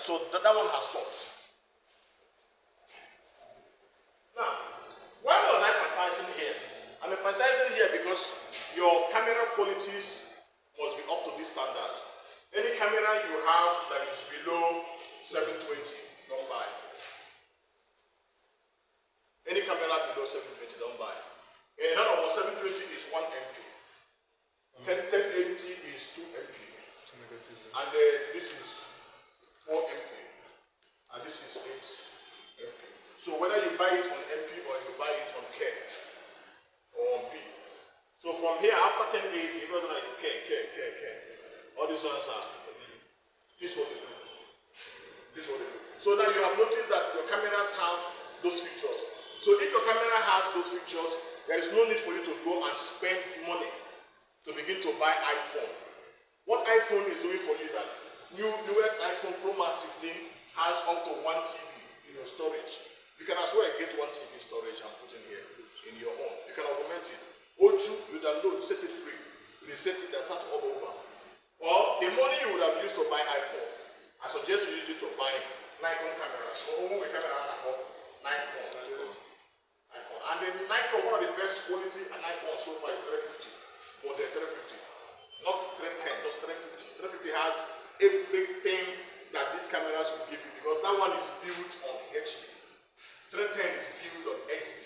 So that one has stopped. Now, why was I emphasizing here? I'm emphasizing here because your camera qualities must be up to this standard. Any camera you have that is below 720, don't buy. Any camera below 720, don't buy. In other words, 720 is 1 MP. 1080 is 2 MP. And then this is 4 MP. And this is 8 MP. So whether you buy it on MP or you buy it on K or on P. So from here, after 1080, even though it's K. All these ones are, this is what they do. This is what they do. So now you have noticed that your cameras have those features. So if your camera has those features, there is no need for you to go and spend money to begin to buy iPhone. What iPhone is doing for you is that newest iPhone Pro Max 15 has up to 1 TB in your storage. You can as well get 1 TB storage and put in here in your own. You can augment it. Oju, you download, set it free. Reset it and start all over. Or the money you would have used to buy iPhone, I suggest you use it to buy Nikon cameras. So Nikon. And then Nikon, one of the best quality and Nikon so far is 350. But they're 350. Not 310, just 350. 350 has everything that these cameras will give you because that one is built on HD. 310 is built on HD.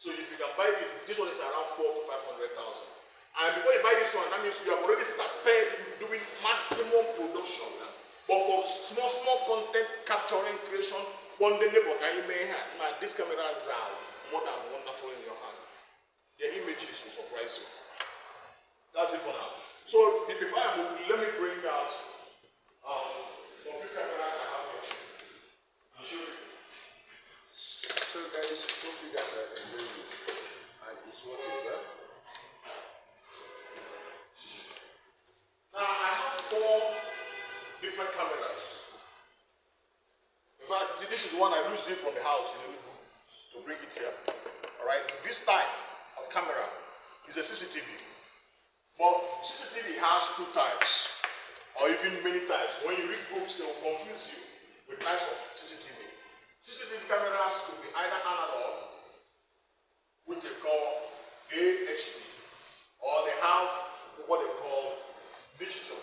So if you can buy this one is around 400,000 to 500,000. And before you buy this one, that means you have already started doing maximum production. But for small content capturing creation, one day neighbor can you may have these cameras are more than wonderful in your hand. Their images will surprise you. That's it for now. So before I move, let me bring out some few cameras I have here. I'll show you. So guys, hope you guys are enjoying it. And it's working well. Now I have 4 different cameras. In fact, this is one I used it from the house in Enugu to bring it here. Alright, this type of camera is a CCTV. But CCTV has 2 types, or even many types. When you read books, they will confuse you with types of CCTV. CCTV cameras could be either analog, which they call AHD, or they have what they call digital.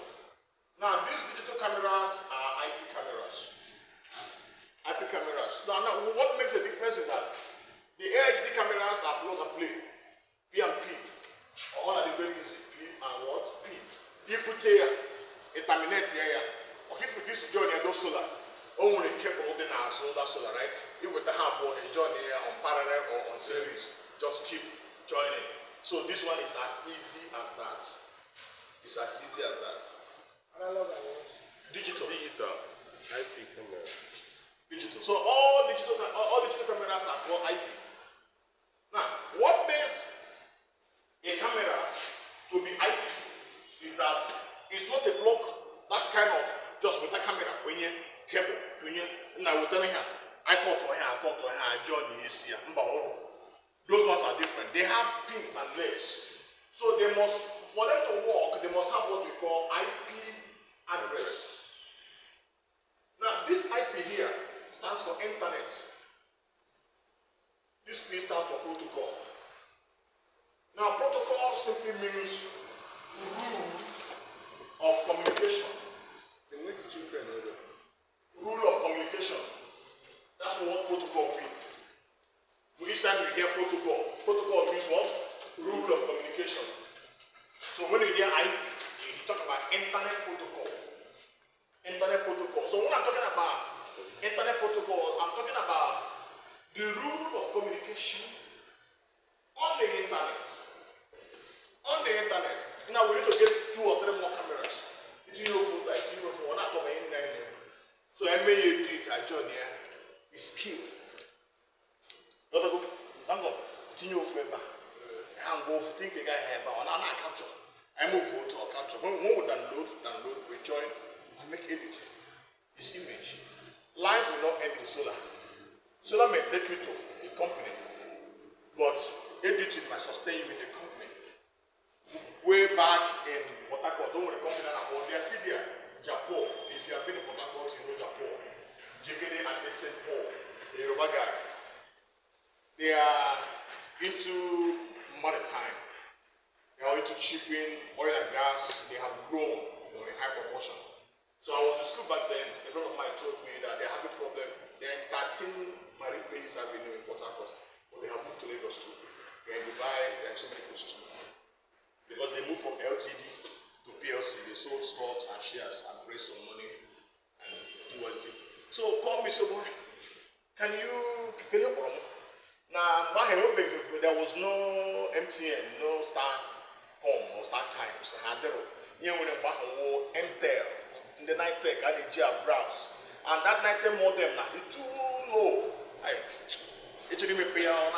Now, these digital cameras are IP cameras. IP cameras. Now, what makes a difference is that the AHD cameras are plug and play, P and P. All are very easy. And what? P. You put here, it terminates here. Or if you use join here, those solar. Only cable then that solar, right? If with the hardboard, a join here on parallel or on series, just keep joining. So this one is as easy as that. It's as easy as that. Analog and what? Digital. IP camera. Digital. So all digital cameras are called IP. Now, what makes a camera to be IP is that it's not a block that kind of just with a camera when you cable to you now with any hand. I thought John is here. Those ones are different. They have pins and legs. So they must, for them to work, they must have what we call IP address. Now this IP here stands for internet. This P stands for protocol. Now protocol simply means rule of communication. Rule of communication. That's what protocol means. Each time you hear protocol, protocol means what? Rule of communication. So when you hear IP, you talk about internet protocol. Internet protocol. So when I'm talking about internet protocol, I'm talking about the rule of communication on the internet. On the internet. Now we need to get 2 or 3 more cameras. It's your phone, we're not talking about any. So I may do it, I join here. It's skill. I'm going to continue forever. I'm going to think the guy here, but I'm not capture. I move photo or capture. When we download, we join and make editing. This image. Life will not end in solar. Solar may take you to a company, but editing might sustain you in the company. Way back in Port Harcourt, the company that they are still there, Japan. If you have been in Port Port, you know Japan. Jigede and St. Paul, a Yoruba guy. They are into maritime. They are into shipping, oil and gas. They have grown in high proportion. So I was in school back then. A friend of mine told me that they have a problem. They are in 13 marine bases avenue in Port Harcourt, but they have moved to Lagos too. They are in Dubai. There are so many places because they moved from LTD to PLC. They sold stocks and shares and raised some money and towards it. So call me, so boy, can you borrow? Now, there was no MTN, no Starcom or Star Times. You know, MTEL in the night tech and the browse. And that night tech modem now the too low. It didn't pay out.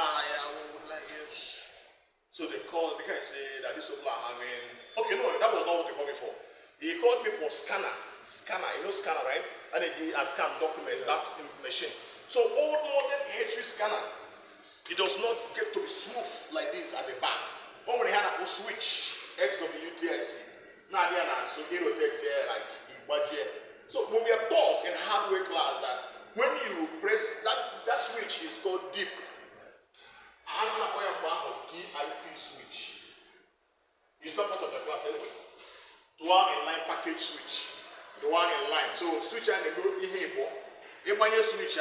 So they called, the guy said that this people are having. Okay, no, that was not what they called me for. He called me for scanner. You know scanner, right? And he scan document, that's the machine. So old modern HP scanner. It does not get to be smooth like this at the back. When we had a switch, XWTIC. Now they are so they rotate here like in budget. So when we are taught in hardware class that when you press that switch is called deep. And DIP switch. It's not part of the class anyway. Dual inline package switch. Dual inline. So switch and the no here switch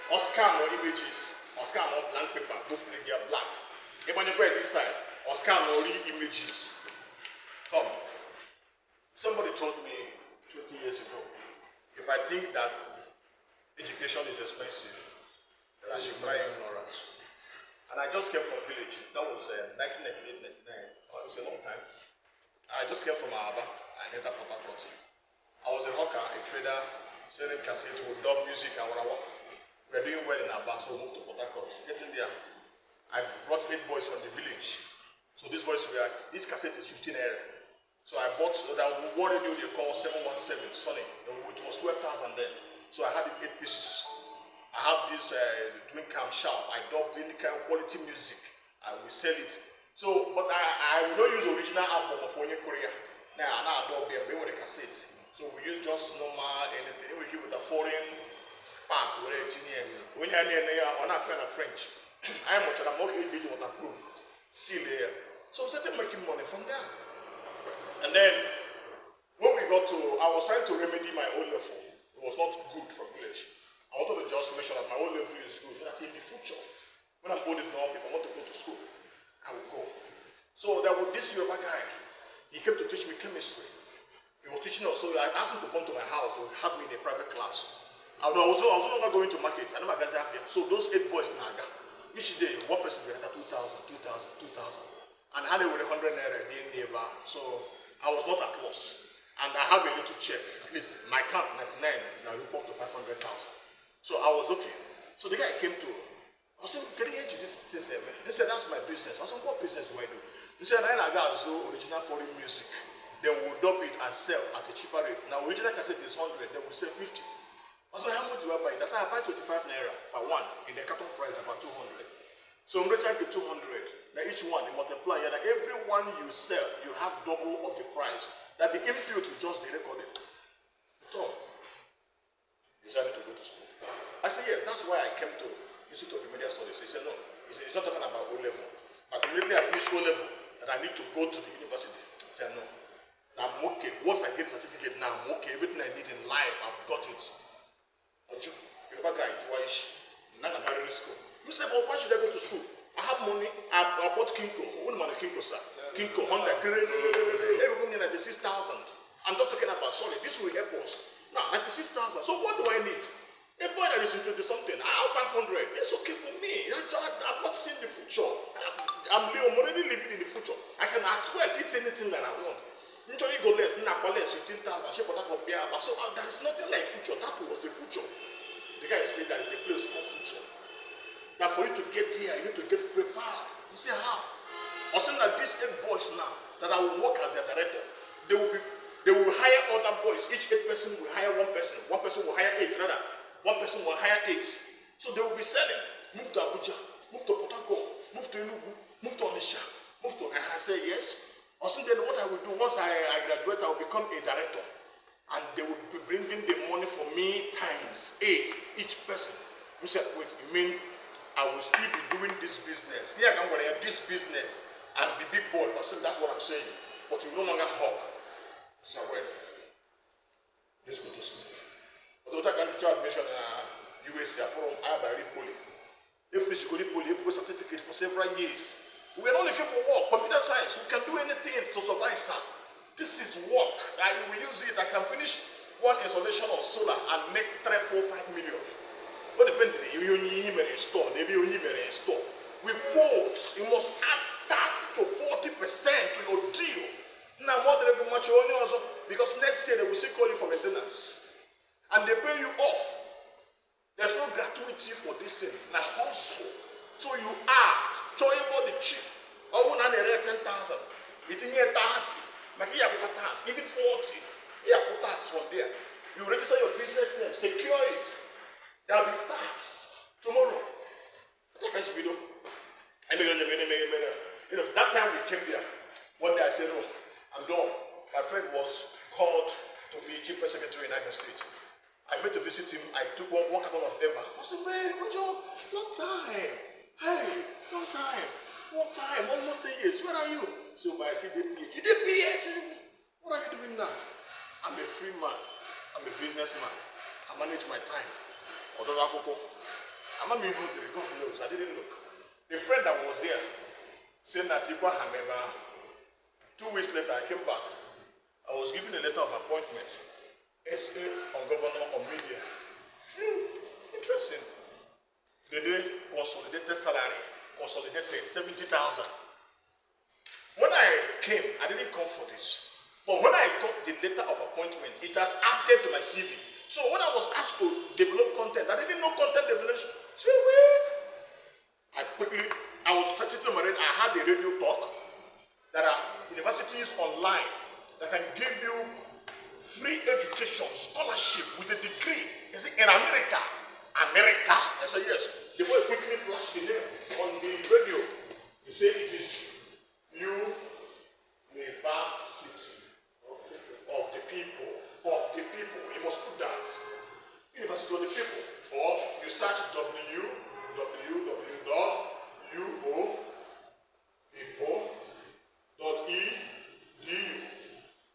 or scan or images, or scan or blank paper, both three they are black. If I never this side, or scan or read images. Come. Somebody told me 20 years ago, if I think that education is expensive, then I should try ignorance. And I just came from village. That was 1998, 99. Oh, it was a long time. I just came from Aba. I entered Port Harcourt. I was a hawker, a trader, selling cassette with dub music and whatever. We were doing well in Aba, so we moved to Port Harcourt. Getting there, I brought 8 boys from the village. So these boys were, this cassette is 15 naira. So I bought that one radio they call 717 Sony. It was 12,000 then. So I had it 8 pieces. I have this twin cam sharp. I dub any kind of quality music. I will sell it. So, but I don't use original album of Onye Korea. Now I dub them with a cassette. So we use just normal anything. We keep with a foreign pack when you're on a French. I'm watching a mocking video waterproof. Still there. So we started making money from there. And then when we got to, I was trying to remedy my own level. It was not good from village. I wanted to just make sure that my own level is good so that in the future, when I'm old enough, if I want to go to school, I will go. So there was this Yoruba guy. He came to teach me chemistry. He was teaching us. So I asked him to come to my house to help me in a private class. I was no longer going to market. I know my guys are here. So those 8 boys in Naga, each day, one person get 2,000, 2,000, 2,000. And I had with 100 naira being nearby. So I was not at loss. And I have a little check. At least my account, 99, now you up to 500,000. So I was okay. So the guy came to, I said, can you do this? He said, that's my business. I said, what business do I do? He said, I got original foreign music. Then we'll dub it and sell at a cheaper rate. Now original cassette is 100, then we'll sell 50. I said, how much do I buy it? I said, I buy 25 naira per one. In the carton price, about 200. So I'm reaching to 200. Now each one, you multiply. That every one you sell, you have double of the price. That the input to just the recording. So, he said, I need to go to school. I said, yes, that's why I came to Institute of Media Studies. He said, no, he's not talking about O level. But immediately I finished O level, and I need to go to the university. I said, no. Now I'm okay. Once I get the certificate, now I'm okay. Everything I need in life, I've got it. Yoruba guy, Twaish, none of that risk. You say, but why should I go to school? I have money. I bought Kinko. One man, Kinko, sir. Kinko, Honda, everything 96,000. I'm just talking about, sorry, this will help us. Now, 96,000. So what do I need? A boy that is in 20 something, I have 500. It's okay for me. I'm not seeing the future. I'm already living in the future. I can as well eat anything that I want. Usually go less, 15,000. So there is nothing like future. That was the future. The guy said there is a place called future. That for you to get there, you need to get prepared. You say how? I saying that these 8 boys now, that I will work as their director, they will hire other boys. Each 8 person will hire 1 person. 1 person will hire 8 rather. 1 person will hire 8. So they will be selling. Move to Abuja, move to Port Harcourt, move to Enugu, move to Onisha, move to. And I say yes. Also, then what I will do once I graduate, I will become a director, and they will each person. We said, wait, you mean I will still be doing this business? Yeah, I'm going to have this business and be big boy. I said, that's what I'm saying. But you no longer hawk. So well, let's go to school. But what I can do admission USA from Ibarif Poly. If we should go to Poly, we certificate for several years. We are not looking for work. Computer science, we can do anything to survive, sir. This is work. I will use it. I can finish one installation of solar and make 3, 4, 5 million. What depends if you only install, maybe you only install. We quote, you must add that to 40% to your deal. Now, more than much also, because next year they will still call you for maintenance. And they pay you off. There's no gratuity for this thing. Now, also, so you add, show you about the cheap. Oh, now they're 10,000. It's in here 30. Like you have tax, even 40. You have tax from there. You register your business name, secure it. There will be tax tomorrow. I think I should be doing. You know, that time we came there. One day I said, "Oh, I'm done." My friend was called to be chief press secretary in United States. I went to visit him. I took one carton of Eva. I said, "Man, long time. Hey, long time. Long time. Almost 10 years. Where are you?" So I said, "You did PhD. What are you doing now?" I'm a free man. I'm a businessman. I manage my time. Although I'm not even hungry. God knows. I didn't look. The friend that was there said that Tikwa Hameba. 2 weeks later, I came back. I was given a letter of appointment. SA on governor on media. Interesting. They did consolidated salary. Consolidated 70,000. When I came, I didn't come for this. But when I got the letter of appointment, it has added to my CV. So when I was asked to develop content, I didn't know content development. So I was sitting on my radio. I had a radio talk. There are universities online that can give you free education, scholarship with a degree. Is it in America? America? I said yes. The boy quickly flashed the name on the radio. He said it is University of the people. Of the people. You must put that. University of the people. Or you search www.people.edu.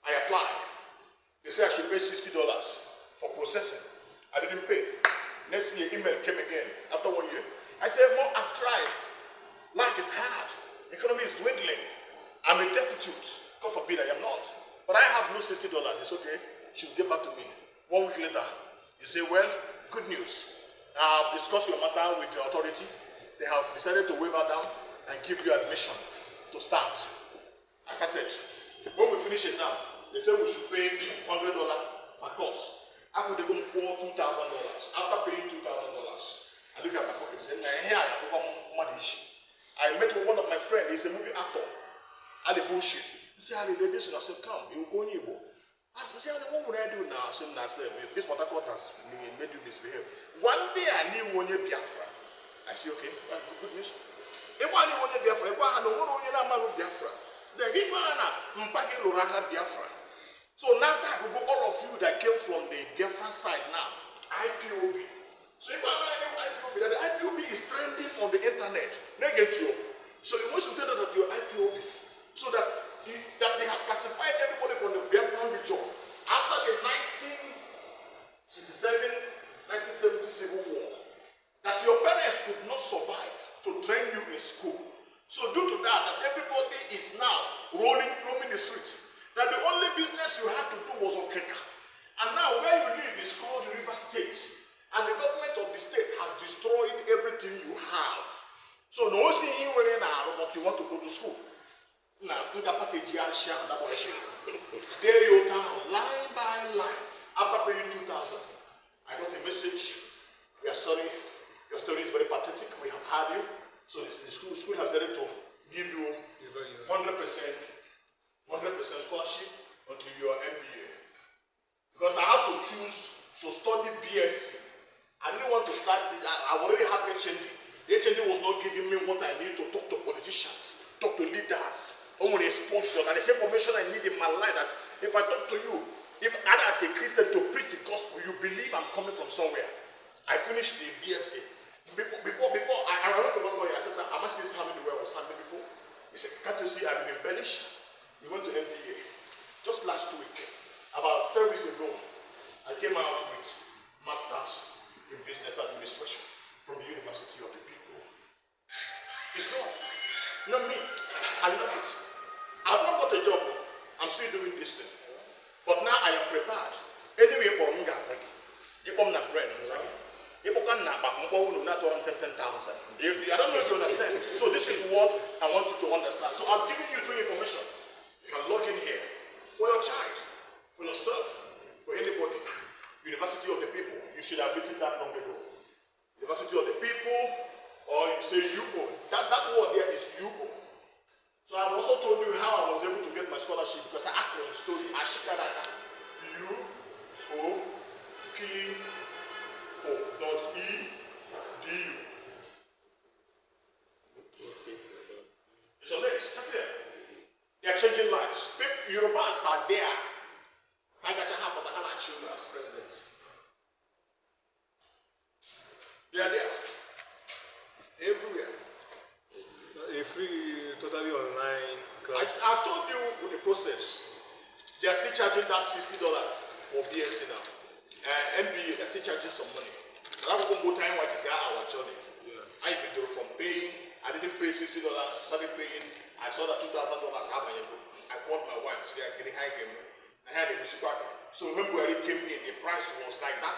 I applied. They said I should pay $60 for processing. I didn't pay. Next year, email came again after 1 year. I said, "Mom, I've tried. Life is hard. Economy is dwindling. I'm a destitute. God forbid I am not. But I have no $60. It's okay. She'll get back to me." 1 week later, you say, "Well, good news. I've discussed your matter with the authority. They have decided to waive her down and give you admission to start." I started. When we finish exam, they said we should pay $100 per course. I would even pour $2,000. After paying $2,000, I look at my pocket and say, "Nah, here I met with one of my friends. He's a movie actor. I did bullshit. He said, "How did this?" And I said, "Come, you go in." I said, "What would I do now?" I said, "This Port has made you misbehave." One day I knew one year Biafra. I said, "Okay, good news." If I knew one year Biafra, if I know one year Biafra, then he was Mpaki Luraha Biafra. So now I could go, all of you that came from the Biafra side now, IPOB. So if I know IPOB, that the IPOB is trending on the internet. Negative. So you must tell them that you're IPOB. So that they have classified everybody from the Biafran region. After the 1970 Civil War, that your parents could not survive to train you in school. So due to that everybody is now roaming the streets. That the only business you had to do was Okeka. And now where you live is called the River State. And the government of the state has destroyed everything you have. So no one see you but you want to go to school. Now, stay your town line by line. After paying 2,000, I got a message. We are sorry. Your story is very pathetic. We have had you. So the school has decided to give you 100% scholarship until your MBA. Because I have to choose to study BSc. I didn't want to start. I already have HND. The HND was not giving me what I need to talk to politicians, talk to leaders. I want exposure and the same information I need in my life. That if I talk to you, if I as a Christian to preach the gospel, you believe I'm coming from somewhere. I finished the BSc. Before I went to one lawyer. I said, "Sir, am I still handling the way I was handling before?" He said, "Can't you see I've been embellished?" We went to MBA. Just last week, about 3 weeks ago, I came out with Masters in Business Administration from the University of the People. It's God, not me. I love it. I've not got a job. I'm still doing this thing. But now I am prepared. Anyway, for me, you come na bread, you can not back 10,000. I don't know if you understand. So this is what I want you to understand. So I'm giving you 2 information. You can log in here for your child, for yourself, for anybody. University of the People. You should have written that long ago. University of the People, or you say UO. That word there is UO. So I've also told you how I was able to get my scholarship because I acted on the story. Ashikaraka. UOPO.edu. So next, check it out. They are changing lives. Yorubas are there. I got to have Bahama children as president. They are there. Everywhere. A free, totally online class. I told you with the process. They are still charging that $60 for BSc now. MBA, they're still charging some money. I'm going to go time while they got our journey. Yeah. I withdrew from paying. I didn't pay $60, started paying. I saw that $2,000 I called my wife, say I'm getting high again. I had a discount. So when Buhari came in, the price was like that.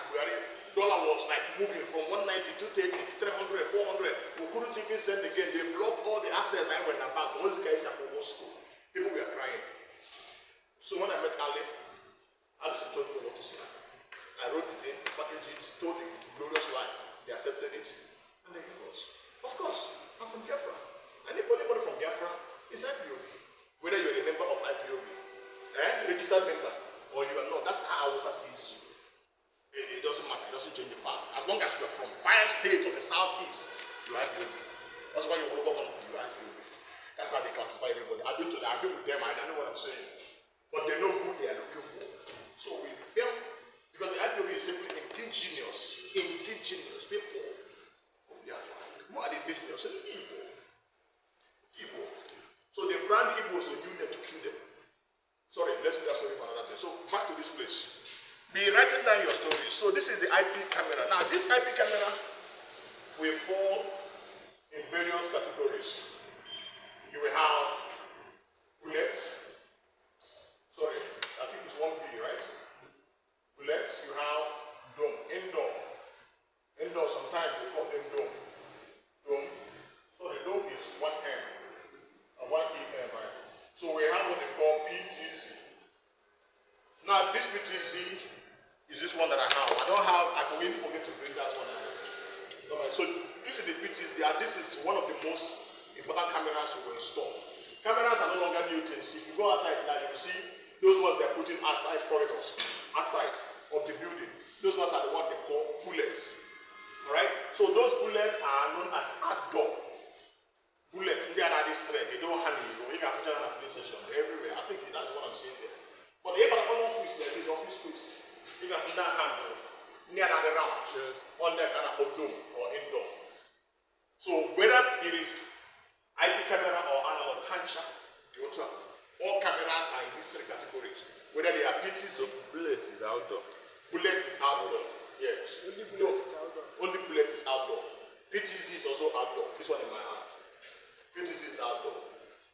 Dollar was like moving from 190 to 230 to 300, 400. We couldn't even send again. They blocked all the assets I went about. All the guys at Bobo school. People were crying. So when I met Ali, Alison told me what to say. I wrote it in, packaged it, told the glorious lie. They accepted it. And they gave us. Of course, I'm from Biafra. Anybody from Biafra is IPOB. Whether you're a member of IPOB, registered member, or you are not, that's how Hausa sees you. It doesn't matter, it doesn't change the fact. As long as you're from 5 states of the southeast, you're IPOB. That's why you're governor, you're IPOB. That's how they classify everybody. I've been with them, I know what I'm saying. But they know who they are looking for. So we build, because the IPOB is simply indigenous people of Biafra. Who are the indigenous? Igbo. So they brand Igbo as a new name to kill them. Sorry, let's do that story for another day. So back to this place. Be writing down your story. So this is the IP camera. Now this IP camera will fall in various categories. You will have bullets. Sorry, I think it's 1B, right? Bullets, you have dome, indoor. Indoor, sometimes they call them dome. Dome. Sorry, dome is 1M. 1EM, right? So we have what they call PTZ. Now this PTZ is this one that I have. I forget to bring that one out. So this is the PTZ, and this is one of the most important cameras we will install. Cameras are no longer new things. If you go outside now, you will see those ones they're putting outside corridors, outside of the building. Those ones are the ones they call bullets. Alright? So those bullets are known as outdoor. Bullets, they are not this threat, they don't hand you. You can feature an application everywhere. I think that's what I'm saying there. But the office, like this office space, you can put that hand near the round, yes, on that kind of dome or indoor. So whether it is IP camera or analog handshot, all cameras are in these 3 categories. Whether they are PTZ. So bullet is outdoor. Bullet is outdoor. Yes. Only bullet is outdoor. Only bullet is outdoor. PTZ is also outdoor. This one in my hand. PTZ is outdoor.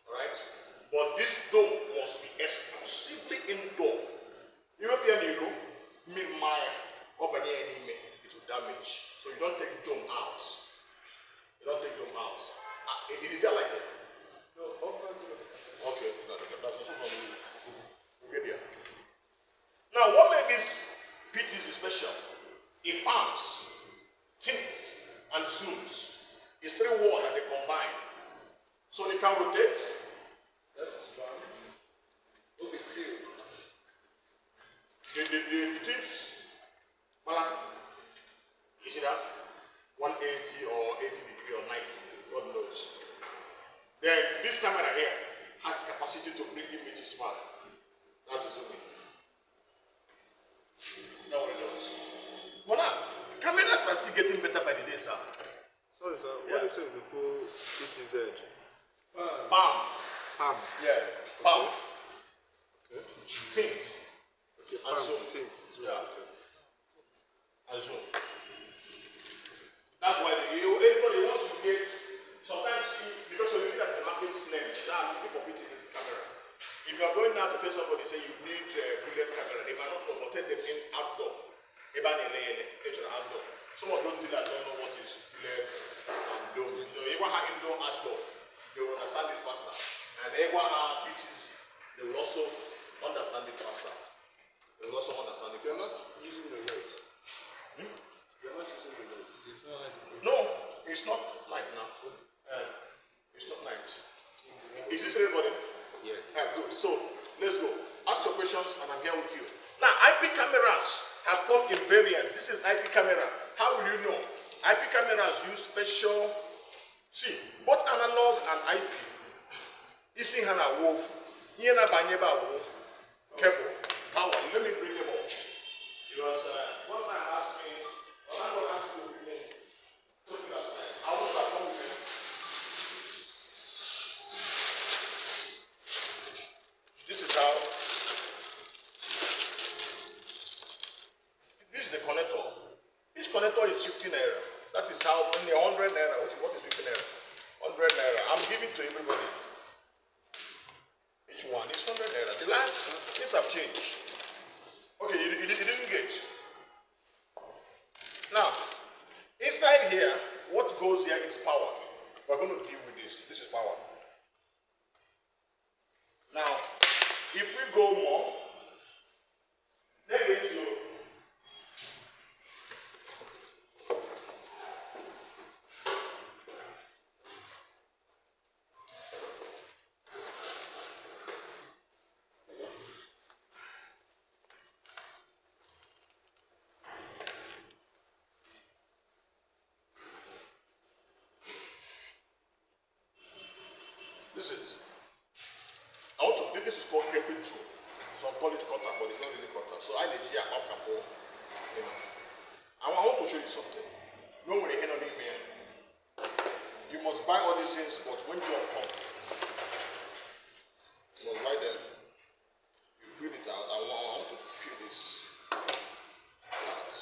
Alright? But this dome must be exclusively indoor. European Euro, it will damage. So you don't take dome out. You don't take dome out. It is there like that? No, okay, that's also from you. We'll get there. Now, what makes this PTZ special? It pans, tints, and zooms. It's 3 words that they combine. So they can rotate. That's fine. Okay, two. The tips, you see that? 180 or 80 degree or 90, God knows. Then this camera here has capacity to bring images far. That's the zooming. Now what it does. But now, Cameras are still getting better by the day, sir. Sorry, sir. Yeah. What you say is the full ETZ? Palm. Yeah. Palm. Okay. Tint. Okay. And Palm zoom. tint. Yeah. Okay. And zoom. That's why anybody wants to get, sometimes because you're looking at the market's name, now looking for PTC's camera. If you are going now to tell somebody, say you need a bullet camera, they might not know, but tell them in outdoor. Outdoor. Some of those dealers don't know what is bullets and dome. So if have indoor, outdoor, they will understand it faster. And if have pitches, they will also understand it faster. They will also understand it faster. You're not using the lights. You're not using the lights. No, it's not night now. It's not night. Is this recording? Yes. Good. So let's go. Ask your questions and I'm here with you. Now, IP cameras have come in variant. This is IP camera. How will you know? IP cameras use special, see, both analog and IP. You see how I wolf, here na banyeba wolf, cable, power. Let me bring them up. Because once I ask me, I'm going to ask you to bring me. I want to come with you. This is how. This is a connector. Each connector is 15 naira. That is how only 100 naira. What is 15 naira? 100 naira. I'm giving to everybody. Each one is 100 naira. The last things have changed. Okay, you didn't get. Now, inside here, what goes here is power. We're going to deal with this. This is power. Now, if we go more, they're going to. This is called crimping tool. Some call it cutter, but it's not really cutter. So I need here up capo, you know. And I want to show you something. No one hand on email. You must buy all these things, but when job come, you must buy them. You print it out. I want to peel this out.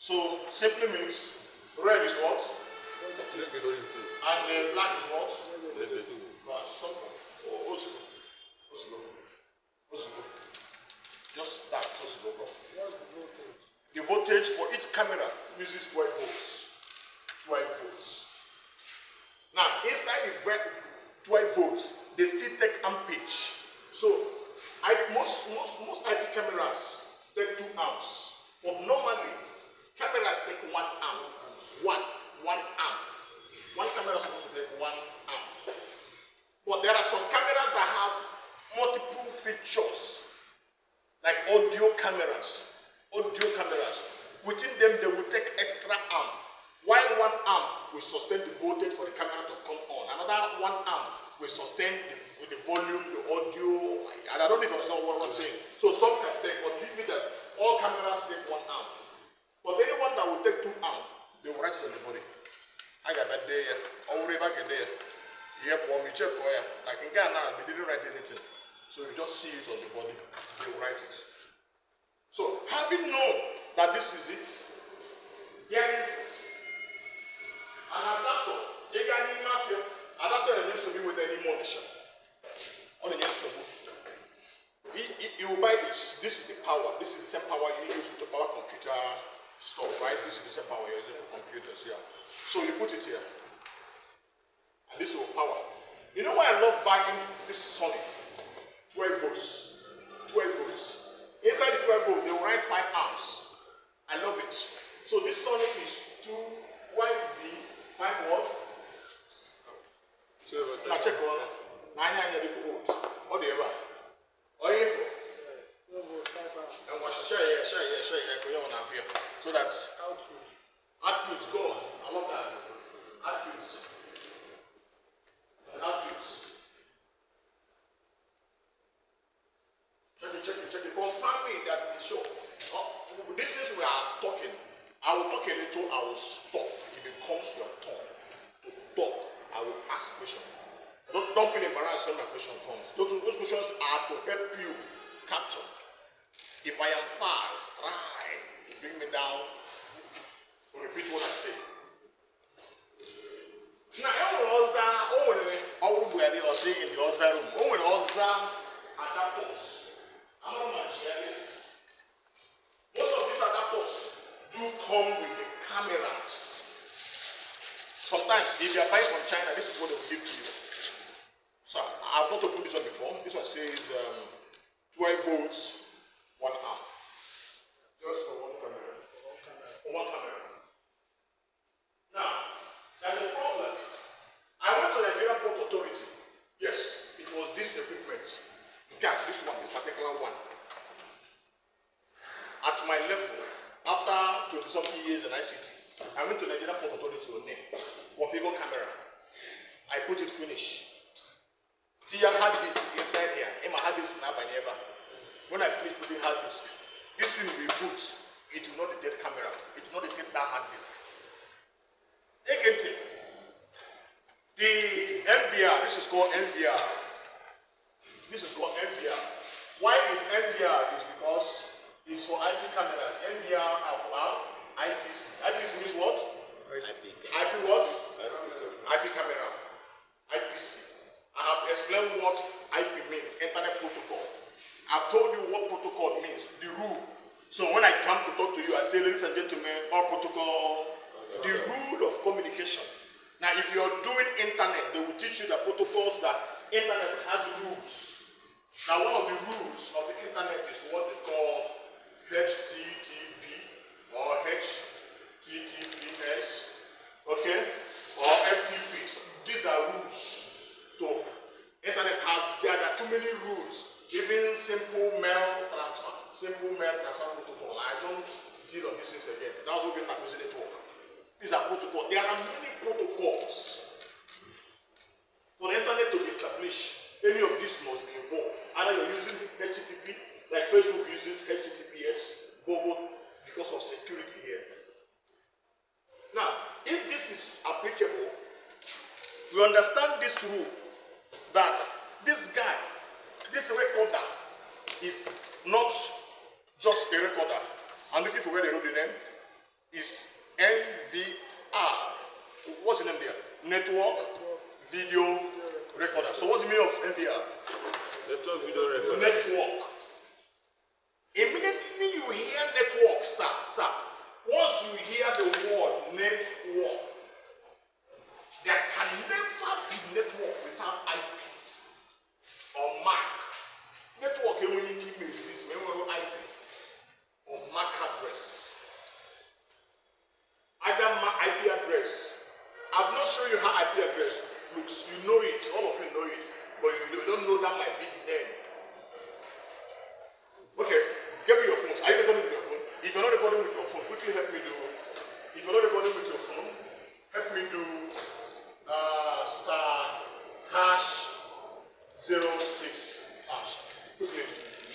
So simply means red is what? And the black is what? Gosh, something. Oh, just that, The voltage for each camera uses 12 volts. 12 volts. Now, inside the 12 volts, they still take amperage. So, most IP cameras take 2 amps. But normally, cameras take 1 amp. 1 amp. One camera is supposed to take 1 amp. But there are some cameras that have multiple features, like audio cameras. Within them, they will take extra amp. While 1 amp will sustain the voltage for the camera to come on. Another 1 amp will sustain the volume, the audio. And I don't know if you understand what I'm saying. So some can take, but leave it that all cameras take 1 amp. But anyone that will take 2 amp, they will write it on the body. I got that day, already back a day. Yep, when we check, like in Ghana, they didn't write anything. So you just see it on the body, they will write it. So, having known that this is it, there is an adapter. Adapter needs to be with any monitor. You will buy this. This is the power. This is the same power you use to power computer stuff, right? This is the same power you use for computers, yeah. So you put it here. And this will power. You know why I love buying this Sony? 12 volts. 12 volts. Inside the 12 volts, they will write 5 amps. I love it. So this Sony is 2YV 5 watts. Now check on 9 volts. What do you have? What do you have? And what share. So that's output. Go. I love that. Output. Check it. Confirm me that it's show. this is we are talking. I will talk a little, I will stop. It becomes your turn to talk. I will ask questions. Don't feel embarrassed when my question comes. Those questions are to help you capture. If I am fast, try to bring me down to repeat what I say. Now, all we are saying in the other room, all adapters. Most of these adapters do come with the cameras. Sometimes, if you are buying from China, this is what they will give to you. So, I have not opened this one before. This one says 12 volts, 1 amp. Just for one camera. For one camera. Now, there's a problem. I went to the Nigerian Port Authority. Yes, it was this equipment. In fact, this one, this particular one. At my level, after 20-something years in ICT, I went to the Nigerian Port Authority on configure camera. I put it finish. See, I had this inside here. I had this now by neighbor. When I finished putting hard disk, this thing will boot. It will not detect camera. It will not detect that hard disk. Again, the NVR, this is called NVR. This is called NVR. Why is NVR? Is because it's for IP cameras. NVR are for IPC. IPC means what? IP what? IP camera. IPC. I have explained what IP means, Internet Protocol. I've told you what protocol means, the rule. So when I come to talk to you, I say, ladies and gentlemen, all protocol, the rule of communication. Now, if you're doing internet, they will teach you the protocols that internet has rules. Now, one of the rules of the internet is what they call HTTP or HTTPS, okay, or FTP. So these are rules. So, internet there are too many rules. Even simple mail transfer protocol. I don't deal on this things again. That's what we're not using network. These are protocols. There are many protocols. For the internet to be established, any of these must be involved. Either you're using HTTP, like Facebook uses HTTPS, Google, because of security here. Now, if this is applicable, we understand this rule that this guy, this recorder, is not just a recorder. I'm looking for where they wrote the name. Is NVR. What's the name there? Network Video Recorder. So what's the meaning of NVR? Network Video Recorder. Network. Immediately you hear network, sir. Once you hear the word network, there can never be network without IP or MAC. Network only exists when we have IP or MAC address. Either MAC IP address. I've not shown you how IP address looks. You know it, all of you know it, but you don't know that might be the name. Okay, give me your phones. Are you recording with your phone? If you're not recording with your phone, quickly help me do. If you're not recording with your phone, help me do *#06#. Quickly,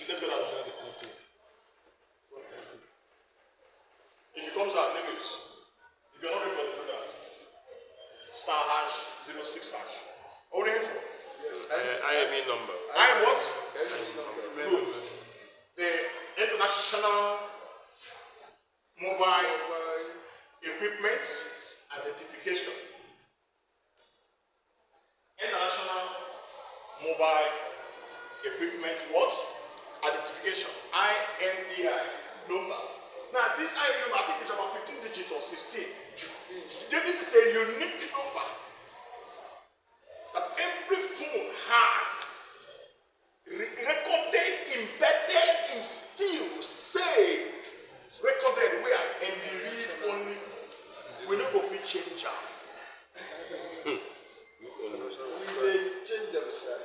let's go that one. If it comes out, leave it. If you're not recording, do that. *#06#. What are you here for? IME number. I am what? Good. Good. The International Mobile Equipment Identification. International Mobile Equipment what? Identification. IMEI number. Now this IMEI number, I think it's about 15 digits or 16. This is a unique number that every phone has, recorded, embedded in steel, saved, recorded where? And the read only. We don't go fit change am. We change them, sir.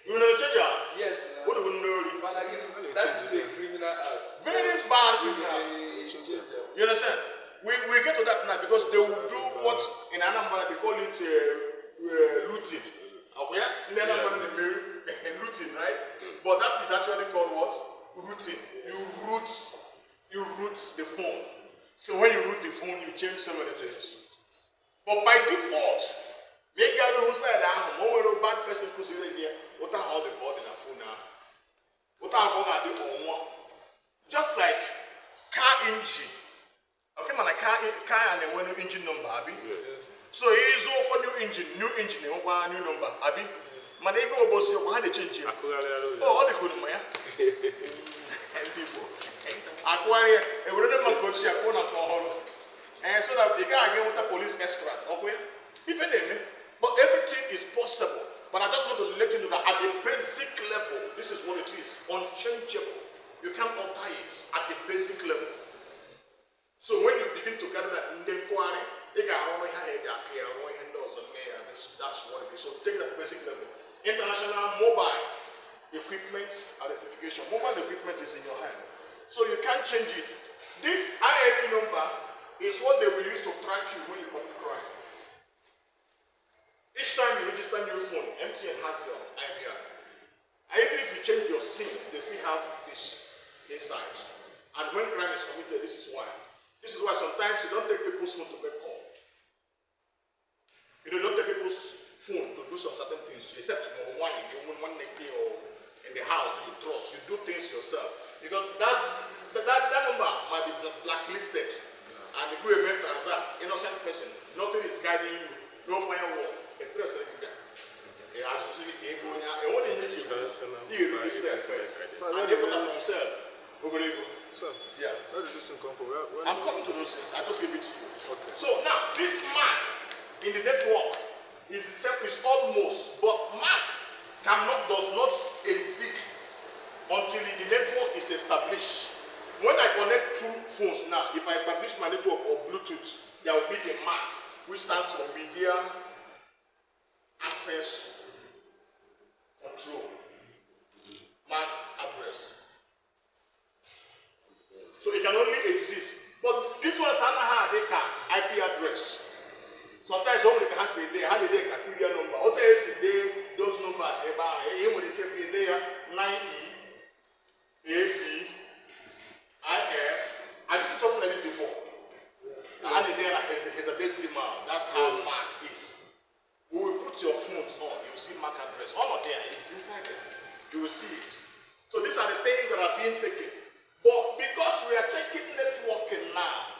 You know the change am? Yes. What do we know? That is a criminal act. Very bad criminal. You understand? We get to that now because they will do what in Anambra they call it looting. Okay? In Anambra looting, right? But that is actually called what? Routing. You route you root the phone. So when you root the phone, you change so many things. But by default, make a room side down, more bad person who's in there, what are all the code in a phone now? What are all the one? Just like car engine. Okay, man, a car and then when engine number, Abi. Yes. So he's open new engine, one new number, Abi. Man, they go boss your behind the change. Oh, all the good man. And people. Acquire a random coach, a phone and call. And so that they can again with the police extra. Okay? Even them. But everything is possible. But I just want to let you know that at the basic level, this is what it is. Unchangeable. You can't alter it at the basic level. So when you begin to gather that inquiry, that's what it is. So take that basic level. International mobile equipment identification. Mobile equipment is in your hand. So you can't change it. This IME number is what they will use to track you when you commit crime. Each time you register a new phone, MTN has your IMEI. And even if you change your SIM, they still have this inside. And when crime is committed, this is why. This is why sometimes you don't take people's phone to make call. You don't take people's phone to do some certain things, except one day or in the house you trust. You do things yourself. Because that number might be blacklisted. Yeah. And the government transacts, innocent person. Nothing is guiding you. No firewall. A trust like that. They associate it with and what they need you really sell first. And they put that from sell. So, yeah. Where did this thing come from? I'm coming to those things. I just give it to you. Okay. So now this mark in the network is the same, is almost, but mark does not exist until the network is established. When I connect two phones now, if I establish my network or Bluetooth, there will be a mark which stands for media access control. MAC address. So it can only exist. But this one is IP address. Sometimes when they can say they had a serial number. Those numbers, when you can there 9E, AP, IF. I've been talking like this before. And there is a decimal. That's how MAC is. We will put your phones on. You will see MAC address. All of there is inside there. You will see it. So these are the things that are being taken. But because we are taking networking now,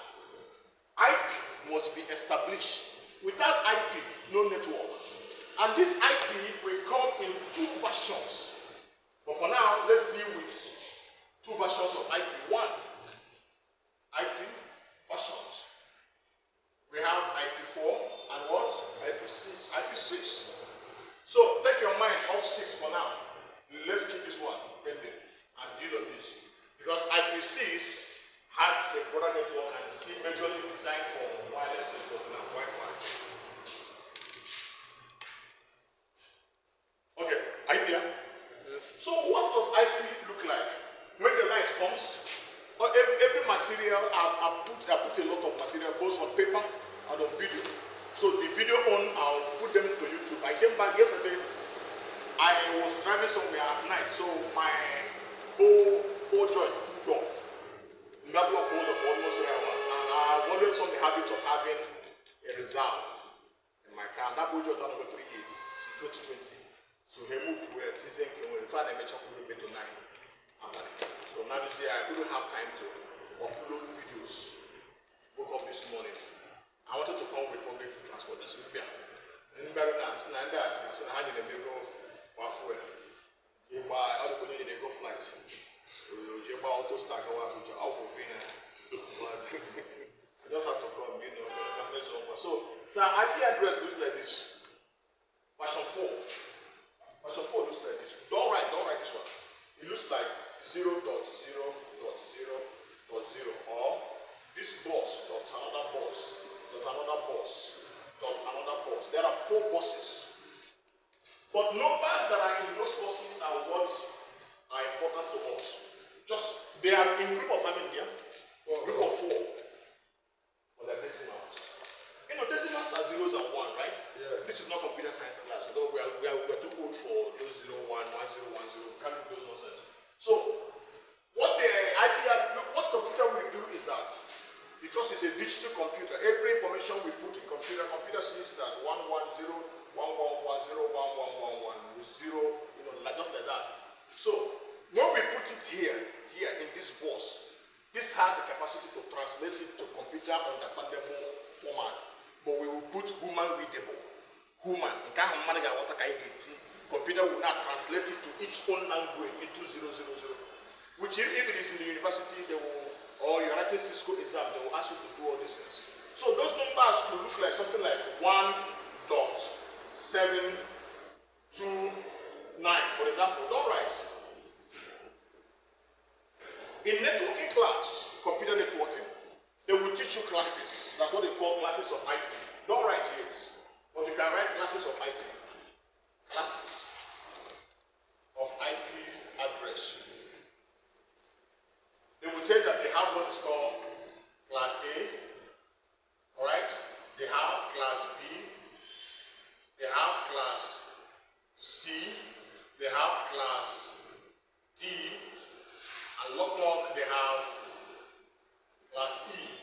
IP must be established. Without IP, no network. And this IP will come in two versions. But for now, let's deal with two versions of IP. One, IP versions. We have IP4 and what? IP6. IP6. So take your mind off 6 for now. Let's keep this one pending and deal on this. Because IP6 has a broader network and is majorly designed for wireless network and Wi-Fi. Okay, are you there? Yes. So what does IP look like? When the light comes, every material, I put a lot of material both on paper and on video. So the video I'll put them to YouTube. I came back yesterday. I was driving somewhere at night, so my ball joint pulled off. And that block was for almost 3 hours. And I've always on the habit of having a reserve in my car. And that ball joint had over 3 years, 2020. So he moved where TZN came in fact I made a little bit to 9. So now this year I couldn't have time to upload videos. Woke up this morning. I wanted to come with public transport. This is Libya. In Baroness, Nanda, I said, I had a go Wafue. You buy all the money in a go flight. You buy auto stack out of I just have to come, So IP address looks like this. Version 4. Version 4 looks like this. Don't write this one. It looks like 0.0.0.0 or this bus dot another bus dot another bus dot another bus. There are 4 buses. But numbers that are in those buses are what are important to us. Just they are in group of how many there? Group of 4. But they're decimals. You know, decimals are zeros and 1, right? Yeah. This is not computer science class. So we are too old for those 0, 1, 1, 0, 1, 0. Can't do those nonsense. So what the computer will do digital computer. Every information we put in computer sees it as 110.11.10.11.11 with 0, like just like that. So when we put it here in this bus, this has the capacity to translate it to computer understandable format, but we will put human readable. Computer will not translate it to its own language into 000, which if it is in the university, they will, or you're writing Cisco exam, they will ask you to do all these things. So those numbers will look like something like 1.729, for example. Don't write. In networking class, computer networking, they will teach you classes. That's what they call classes of IP. Don't write it, but you can write classes of IP. Classes of IP address. They will tell that they have what is called class A, alright? They have class B, they have class C, they have class D, and lock they have class E.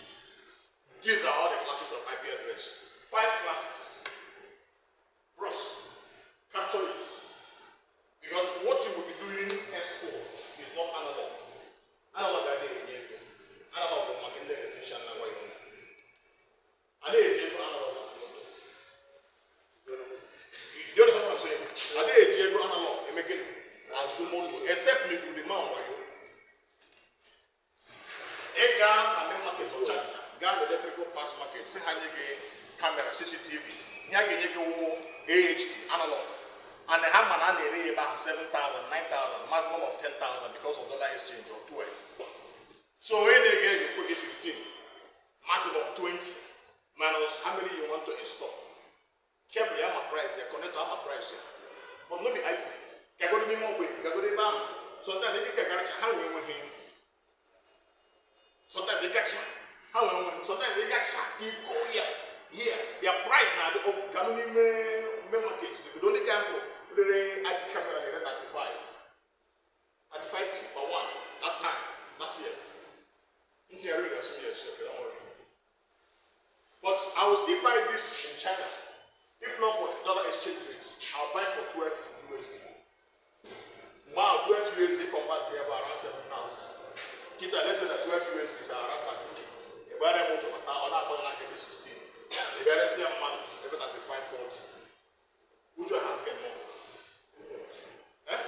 These are all the classes of IP address. 5 classes. Bros, capture it. Because what you will be doing henceforth is not analog. Analog are there. Analog of marketing electrician and what you know. And they analog. Do you understand what I'm saying? And they analog, and someone except me to the man where you. And market or charger, electrical parts market, see how you camera, CCTV, you AHD, analog. And the hammer and the about 7,000, 9,000, maximum of 10,000 because of dollar exchange or 12. So when again you put it 15, maximum 20, minus how many you want to install. Cable you have a price here, connector have a price here. But not the IP. You got to be more weight, you got to be bam. Sometimes you get a how we with him. Sometimes they get shot. Sometimes they get shot. You go here. Your price now, the upcoming market, you could only cancel the camera at 35. At 5K per one. That time, last year. This year, really, some years, okay, don't worry. But I will still buy this in China. If not for dollar exchange rates, I'll buy for 12 USD. Wow, 12 USD converts here about around 7,000. Let's say that 12 USD is around 30K. If I have to on that one, like 16. If I see a man, maybe 35, 40. Which one has gain more? The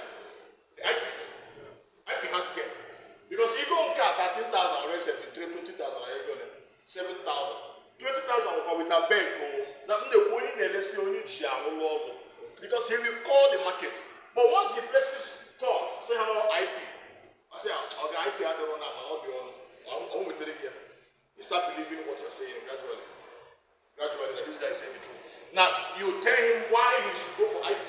IP has gain. Because you go on car 13,000 already, 20,000, 7,000. 20,000 with a bank. Because he will call the market. But once he places call, say hello IP. I say, okay, IP had the run out, I'll be on. I'm with it again. You start believing what you're saying gradually. Gradually, that this guy is saying the truth. Now, you tell him why he should go for IP.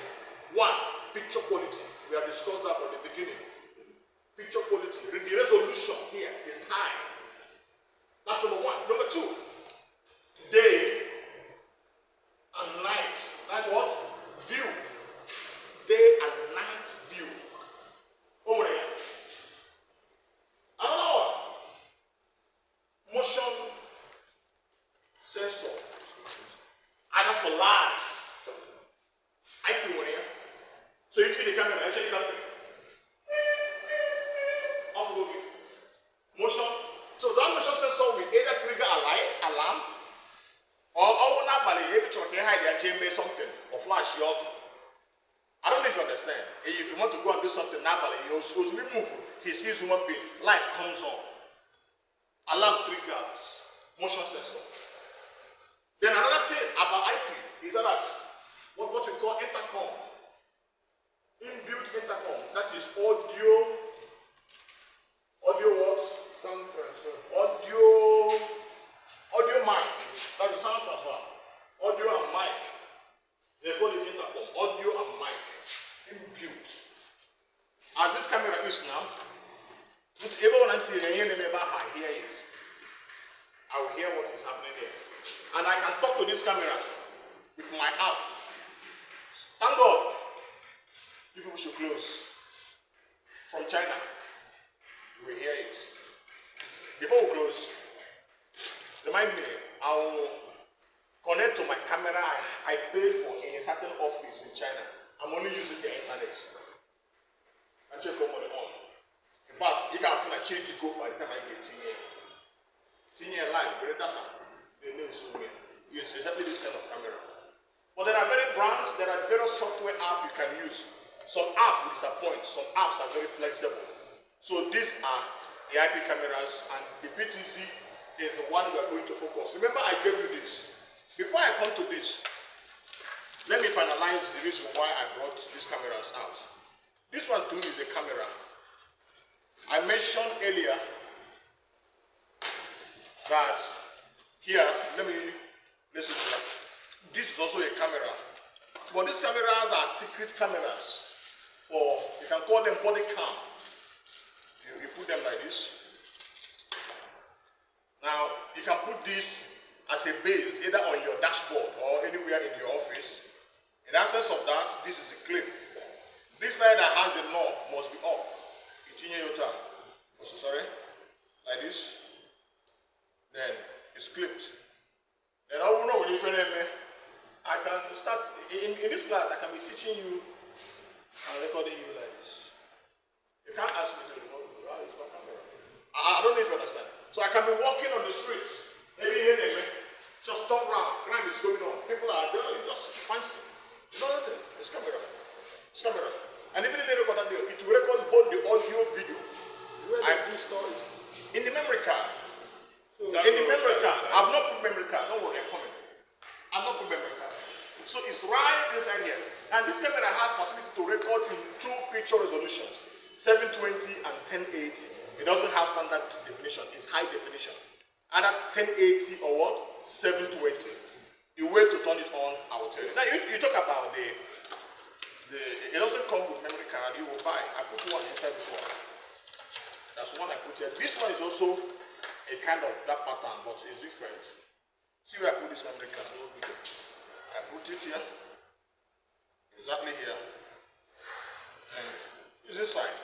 1, picture quality. We have discussed that from the beginning. Picture quality. The resolution here is high. That's number 1. Number 2, day and night. Night what? View. Day and night view. Over here. Another one. Motion sensor. Either for lights. IP over here. So you treat the camera, actually got it. Off moving. Motion. So that motion sensor will either trigger a light, alarm, or able to hide their GMA something or flash you up. I don't know if you understand. If you want to go and do something now, you're supposed to be moving. He sees human being. Light comes on. Alarm triggers. Motion sensor. Then another thing about IP is that what we call intercom. Inbuilt intercom. That is audio what? Sound transfer. Audio mic. That is sound transfer. Audio and mic. They call it intercom. Audio and mic. Inbuilt. As this camera is now, it's able until I hear it. I will hear what is happening here. And I can talk to this camera with my app. Thank God. You people should close. From China, you will hear it. Before we close, the remind me, I will connect to my camera I paid for in a certain office in China. I'm only using the internet. And check on on. In fact, you can find a change go by the time I get in here. In here live, with data. They know so well. Use exactly this kind of camera. But there are very brands, there are various software apps you can use. Some apps will disappoint, some apps are very flexible. So these are the IP cameras, and the PTZ is the one we are going to focus. Remember, I gave you this. Before I come to this, let me finalize the reason why I brought these cameras out. This one too is a camera. I mentioned earlier that here, listen to that. This is also a camera. But these cameras are secret cameras. For, you can call them body cam. You put them like this. Now, you can put this as a base, either on your dashboard or anywhere in your office. In the absence of that, this is a clip. This side that has a knob must be up. Sorry, like this. Then it's clipped. Then I will know when you finish me. I can start in this class. I can be teaching you and recording you like this. You can't ask me to record video. It's my camera. I don't know if you understand. So I can be walking on the streets. Maybe here, just turn around. Crime is going on. People are there. You just fancy. You know nothing. It's camera. It's camera. And even if they record that video, it will record both the audio, video. Where does it store it? In the memory card. So In the memory card. I've not put memory card. Don't worry, I'm coming. I've not put memory card. So it's right inside here. And this camera has facility to record in 2 picture resolutions, 720 and 1080. It doesn't have standard definition, it's high definition. Either 1080 or what? 720. The way to turn it on, I will tell you. Now you talk about it doesn't come with memory card, you will buy. I put one inside this one. That's one I put here. This one is also a kind of that pattern, but it's different. See where I put this memory card. I put it here, exactly here, and it's this side.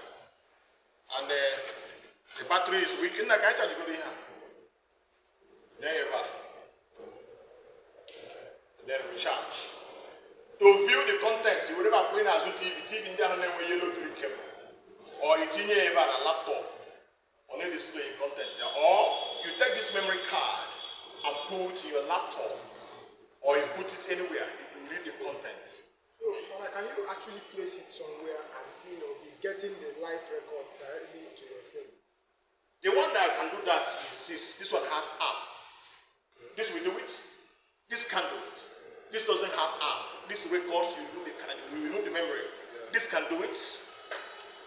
And the battery is weak. In the I charge go here. Then you back. And then recharge. To view the content, you will never put in a TV in there with yellow green cable. Or it's in here a laptop. On a display content here. Or you take this memory card and put it in your laptop. Or you put it anywhere, it will read the content. So, can you actually place it somewhere and be getting the live record directly to your phone? The one that can do that is this. This one has app. This will do it. This can do it. This doesn't have app. This records, you remove the memory. Yeah. This can do it.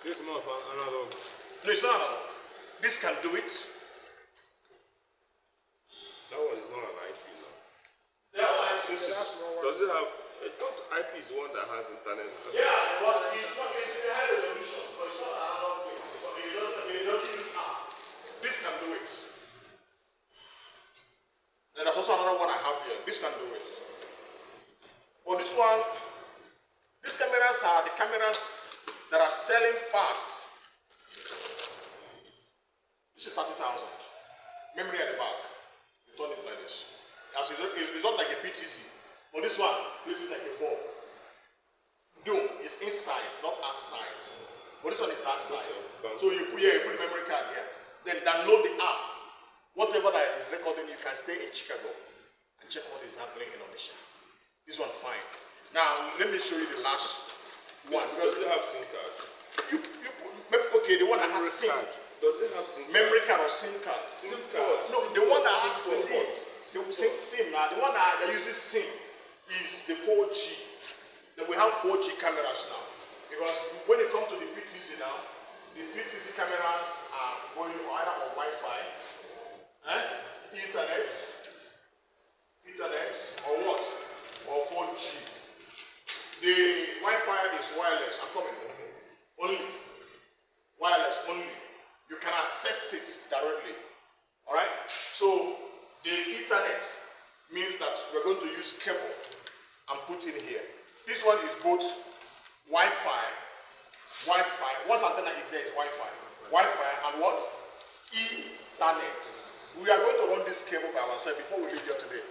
This is not analog. No, it's not analog. This can do it. That one is not an IP now. Does it have? I thought IP is one that has internet. Yeah, but it's not. It's a high resolution, so it's not an analog thing. But it doesn't use app. This can do it. Then there's also another one I have here. This can do it. But this one, these cameras are the cameras that are selling fast. This is 30,000. Memory at the back. You turn it like this. It's not like a PTZ. But this one, this is like a bulb. Doom is inside, not outside. But this one is outside. So you put the memory card here. Then download the app. Whatever that is recording, you can stay in Chicago and check what is happening in Onisha. This one fine. Now let me show you the last one because does it have SIM card? Okay, the one that has SIM. Does it have SIM card? Memory card or SIM card? SIM card. No, the one that has SIM. Now the one that uses SIM is the 4G. Then we have 4G cameras now. Because when it comes to the PTZ now, the PTZ cameras are going either on Wi-Fi, Ethernet, or what? Or 4G. The Wi-Fi is wireless. I'm coming. Only. Wireless only. You can access it directly. Alright? So the Ethernet means that we're going to use cable and put in here. This one is both Wi-Fi. What's antenna is there is Wi-Fi and what? Ethernet. We are going to run this cable by ourselves. before we leave here today.